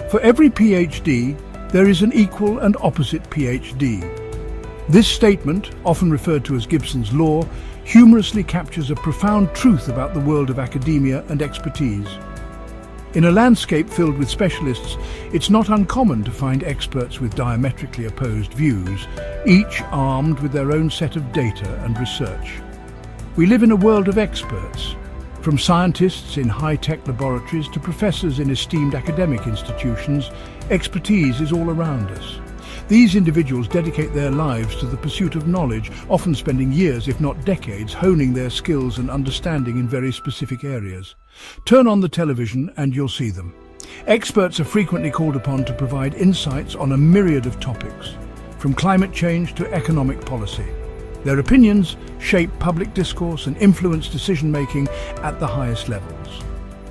For every PhD, there is an equal and opposite PhD. This statement, often referred to as Gibson's law, humorously captures a profound truth about the world of academia and expertise. In a landscape filled with specialists, it's not uncommon to find experts with diametrically opposed views, each armed with their own set of data and research. We live in a world of experts, from scientists in high-tech laboratories to professors in esteemed academic institutions. Expertise is all around us. These individuals dedicate their lives to the pursuit of knowledge, often spending years, if not decades, honing their skills and understanding in very specific areas. Turn on the television and you'll see them. Experts are frequently called upon to provide insights on a myriad of topics, from climate change to economic policy. Their opinions shape public discourse and influence decision-making at the highest levels.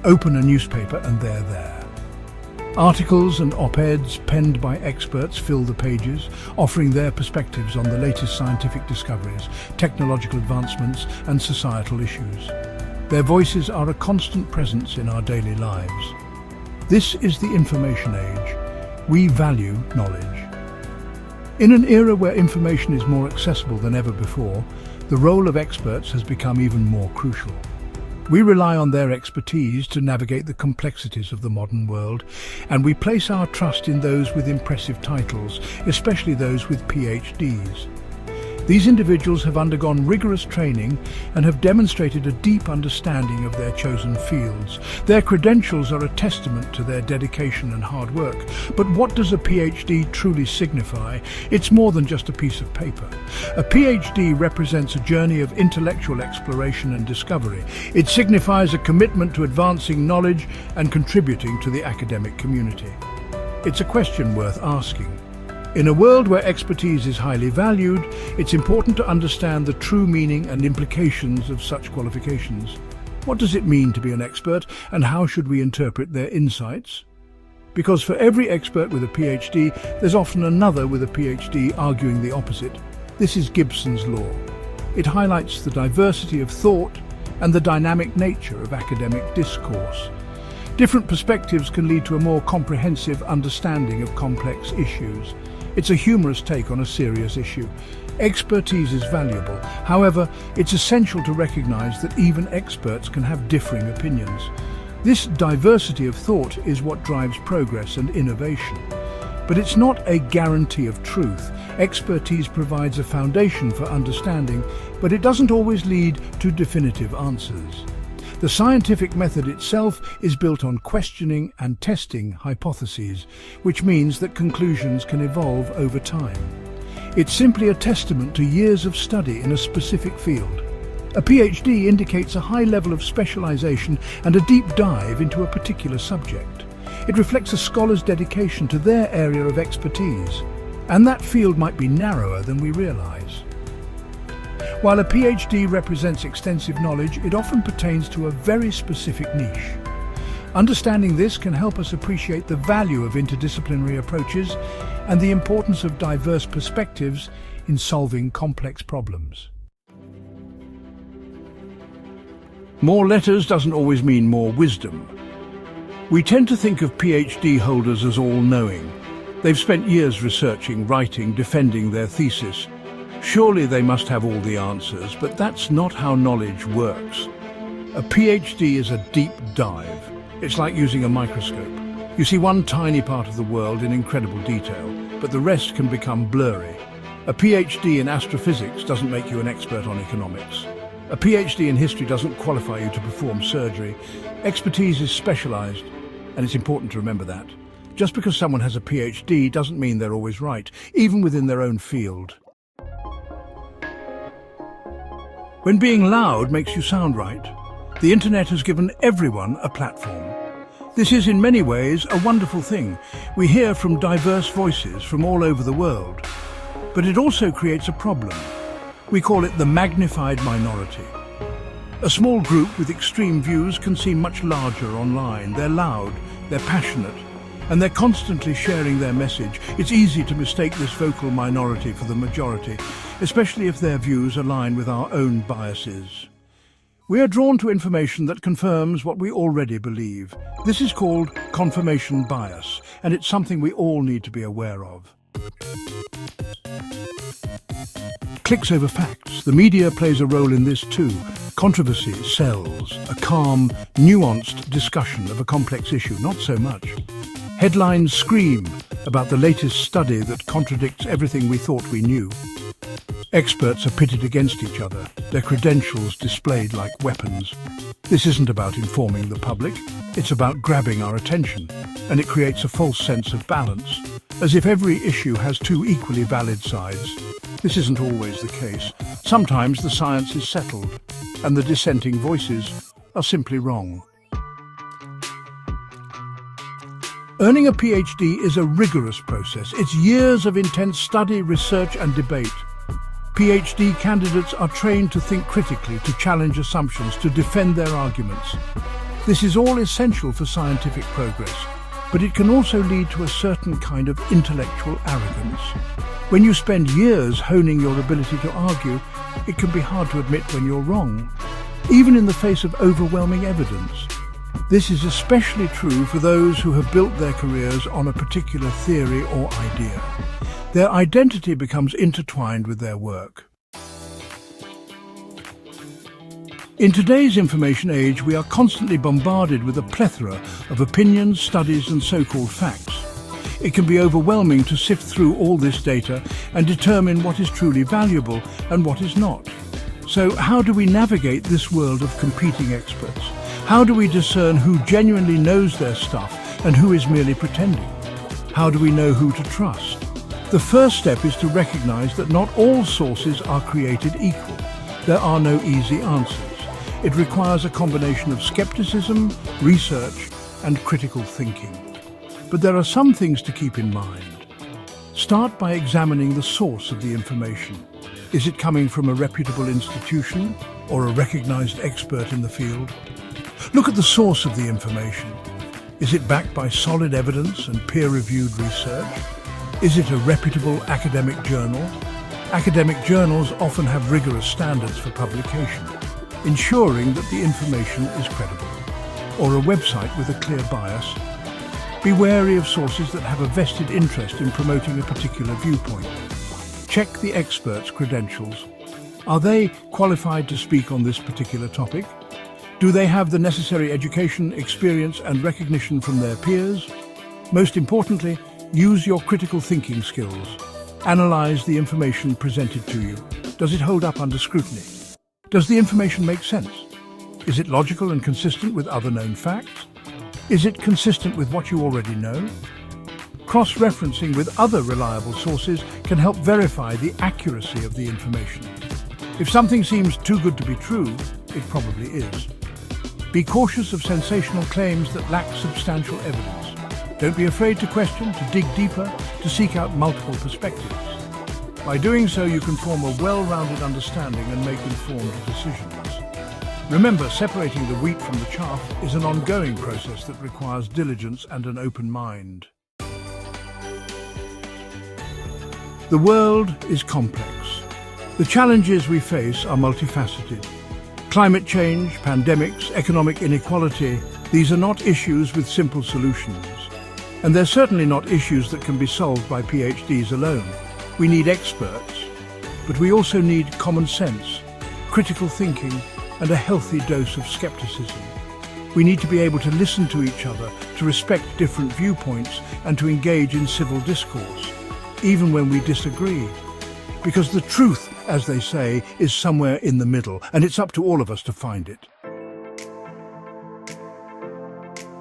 Open a newspaper and they're there. Articles and op-eds penned by experts fill the pages, offering their perspectives on the latest scientific discoveries, technological advancements, and societal issues. Their voices are a constant presence in our daily lives. This is the information age. We value knowledge. In an era where information is more accessible than ever before, the role of experts has become even more crucial. We rely on their expertise to navigate the complexities of the modern world, and we place our trust in those with impressive titles, especially those with PhDs. These individuals have undergone rigorous training and have demonstrated a deep understanding of their chosen fields. Their credentials are a testament to their dedication and hard work. But what does a PhD truly signify? It's more than just a piece of paper. A PhD represents a journey of intellectual exploration and discovery. It signifies a commitment to advancing knowledge and contributing to the academic community. It's a question worth asking. In a world where expertise is highly valued, it's important to understand the true meaning and implications of such qualifications. What does it mean to be an expert, and how should we interpret their insights? Because for every expert with a PhD, there's often another with a PhD arguing the opposite. This is Gibson's law. It highlights the diversity of thought and the dynamic nature of academic discourse. Different perspectives can lead to a more comprehensive understanding of complex issues. It's a humorous take on a serious issue. Expertise is valuable. However, it's essential to recognize that even experts can have differing opinions. This diversity of thought is what drives progress and innovation. But it's not a guarantee of truth. Expertise provides a foundation for understanding, but it doesn't always lead to definitive answers. The scientific method itself is built on questioning and testing hypotheses, which means that conclusions can evolve over time. It's simply a testament to years of study in a specific field. A PhD indicates a high level of specialization and a deep dive into a particular subject. It reflects a scholar's dedication to their area of expertise, and that field might be narrower than we realize. While a PhD represents extensive knowledge, it often pertains to a very specific niche. Understanding this can help us appreciate the value of interdisciplinary approaches and the importance of diverse perspectives in solving complex problems. More letters doesn't always mean more wisdom. We tend to think of PhD holders as all-knowing. They've spent years researching, writing, defending their thesis. Surely they must have all the answers, but that's not how knowledge works. A PhD is a deep dive. It's like using a microscope. You see one tiny part of the world in incredible detail, but the rest can become blurry. A PhD in astrophysics doesn't make you an expert on economics. A PhD in history doesn't qualify you to perform surgery. Expertise is specialized, and it's important to remember that. Just because someone has a PhD doesn't mean they're always right, even within their own field. When being loud makes you sound right, the internet has given everyone a platform. This is in many ways a wonderful thing. We hear from diverse voices from all over the world. But it also creates a problem. We call it the Magnified Minority. A small group with extreme views can seem much larger online. They're loud, they're passionate, and they're constantly sharing their message. It's easy to mistake this vocal minority for the majority, especially if their views align with our own biases. We are drawn to information that confirms what we already believe. This is called confirmation bias, and it's something we all need to be aware of. Clicks over facts. The media plays a role in this too. Controversy sells. A calm, nuanced discussion of a complex issue, not so much. Headlines scream about the latest study that contradicts everything we thought we knew. Experts are pitted against each other, their credentials displayed like weapons. This isn't about informing the public, it's about grabbing our attention, and it creates a false sense of balance, as if every issue has two equally valid sides. This isn't always the case. Sometimes the science is settled, and the dissenting voices are simply wrong. Earning a PhD is a rigorous process. It's years of intense study, research, and debate. PhD candidates are trained to think critically, to challenge assumptions, to defend their arguments. This is all essential for scientific progress, but it can also lead to a certain kind of intellectual arrogance. When you spend years honing your ability to argue, it can be hard to admit when you're wrong, even in the face of overwhelming evidence. This is especially true for those who have built their careers on a particular theory or idea. Their identity becomes intertwined with their work. In today's information age, we are constantly bombarded with a plethora of opinions, studies, and so-called facts. It can be overwhelming to sift through all this data and determine what is truly valuable and what is not. So how do we navigate this world of competing experts? How do we discern who genuinely knows their stuff and who is merely pretending? How do we know who to trust? The first step is to recognize that not all sources are created equal. There are no easy answers. It requires a combination of skepticism, research, and critical thinking. But there are some things to keep in mind. Start by examining the source of the information. Is it coming from a reputable institution or a recognized expert in the field? Look at the source of the information. Is it backed by solid evidence and peer-reviewed research? Is it a reputable academic journal? Academic journals often have rigorous standards for publication, ensuring that the information is credible. Or a website with a clear bias. Be wary of sources that have a vested interest in promoting a particular viewpoint. Check the expert's credentials. Are they qualified to speak on this particular topic? Do they have the necessary education, experience, and recognition from their peers? Most importantly, use your critical thinking skills. Analyze the information presented to you. Does it hold up under scrutiny? Does the information make sense? Is it logical and consistent with other known facts? Is it consistent with what you already know? Cross-referencing with other reliable sources can help verify the accuracy of the information. If something seems too good to be true, it probably is. Be cautious of sensational claims that lack substantial evidence. Don't be afraid to question, to dig deeper, to seek out multiple perspectives. By doing so, you can form a well-rounded understanding and make informed decisions. Remember, separating the wheat from the chaff is an ongoing process that requires diligence and an open mind. The world is complex. The challenges we face are multifaceted. Climate change, pandemics, economic inequality, these are not issues with simple solutions. And they're certainly not issues that can be solved by PhDs alone. We need experts, but we also need common sense, critical thinking, and a healthy dose of skepticism. We need to be able to listen to each other, to respect different viewpoints, and to engage in civil discourse, even when we disagree. Because the truth, as they say, is somewhere in the middle, and it's up to all of us to find it.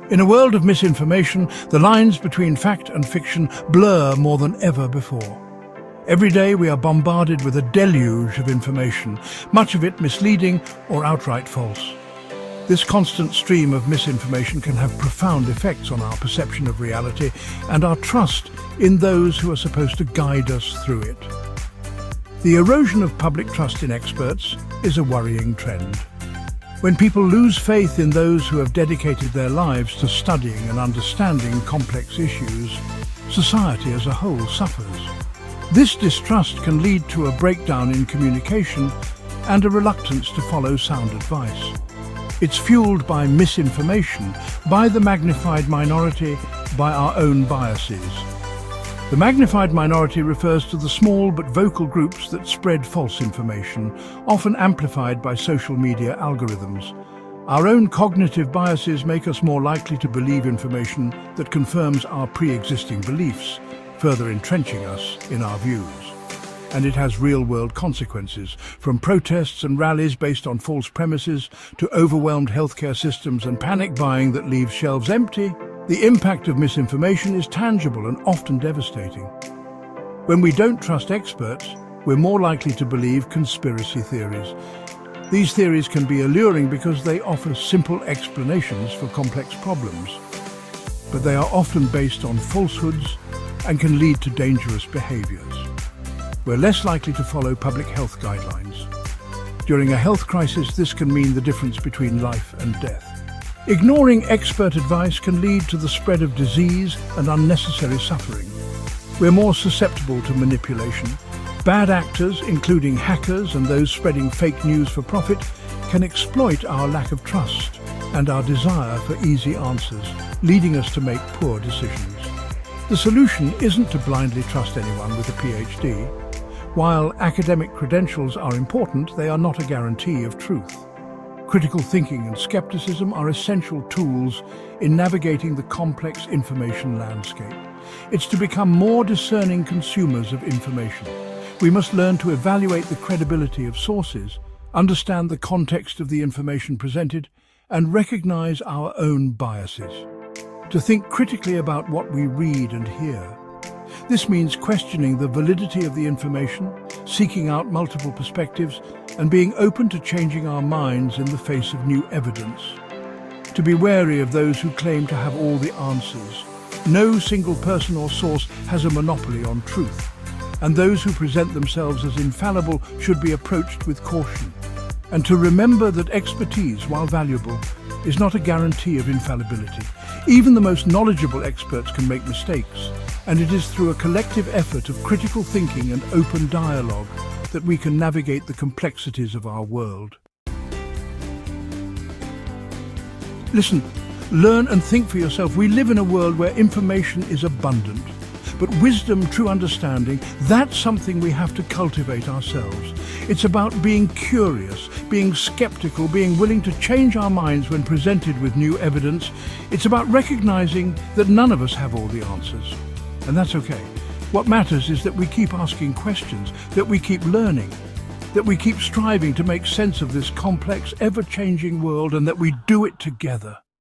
In a world of misinformation, the lines between fact and fiction blur more than ever before. Every day we are bombarded with a deluge of information, much of it misleading or outright false. This constant stream of misinformation can have profound effects on our perception of reality and our trust in those who are supposed to guide us through it. The erosion of public trust in experts is a worrying trend. When people lose faith in those who have dedicated their lives to studying and understanding complex issues, society as a whole suffers. This distrust can lead to a breakdown in communication and a reluctance to follow sound advice. It's fueled by misinformation, by the magnified minority, by our own biases. The magnified minority refers to the small but vocal groups that spread false information, often amplified by social media algorithms. Our own cognitive biases make us more likely to believe information that confirms our pre-existing beliefs, further entrenching us in our views. And it has real-world consequences, from protests and rallies based on false premises to overwhelmed healthcare systems and panic buying that leaves shelves empty. The impact of misinformation is tangible and often devastating. When we don't trust experts, we're more likely to believe conspiracy theories. These theories can be alluring because they offer simple explanations for complex problems, but they are often based on falsehoods and can lead to dangerous behaviors. We're less likely to follow public health guidelines. During a health crisis, this can mean the difference between life and death. Ignoring expert advice can lead to the spread of disease and unnecessary suffering. We're more susceptible to manipulation. Bad actors, including hackers and those spreading fake news for profit, can exploit our lack of trust and our desire for easy answers, leading us to make poor decisions. The solution isn't to blindly trust anyone with a PhD. While academic credentials are important, they are not a guarantee of truth. Critical thinking and skepticism are essential tools in navigating the complex information landscape. It's to become more discerning consumers of information. We must learn to evaluate the credibility of sources, understand the context of the information presented, and recognize our own biases. To think critically about what we read and hear. This means questioning the validity of the information, seeking out multiple perspectives, and being open to changing our minds in the face of new evidence. To be wary of those who claim to have all the answers. No single person or source has a monopoly on truth, and those who present themselves as infallible should be approached with caution. And to remember that expertise, while valuable, is not a guarantee of infallibility. Even the most knowledgeable experts can make mistakes, and it is through a collective effort of critical thinking and open dialogue that we can navigate the complexities of our world. Listen, learn and think for yourself. We live in a world where information is abundant, but wisdom, true understanding, that's something we have to cultivate ourselves. It's about being curious, being skeptical, being willing to change our minds when presented with new evidence. It's about recognizing that none of us have all the answers, and that's okay. What matters is that we keep asking questions, that we keep learning, that we keep striving to make sense of this complex, ever-changing world, and that we do it together.